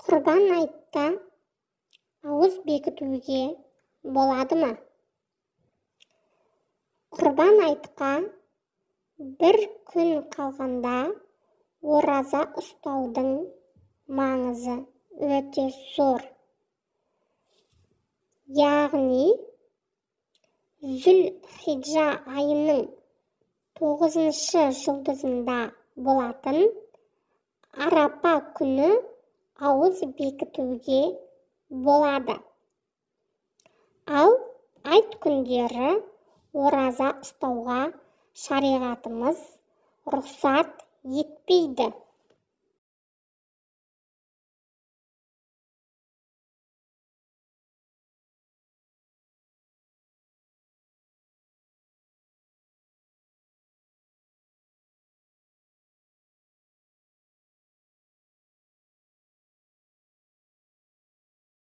Құрбан айтта ауыз бекітуге болады ма? Құрбан айтқа бір күн қалғанда ораза ұстаудың маңызы өте зор. Яғни Зүл-Хиджа айының 9-шы жұлдызында болатын Арапа күні ауыз бекітуге болады. Ал айт күндері ораза ұстауға шариғатымыз рұқсат етпейді.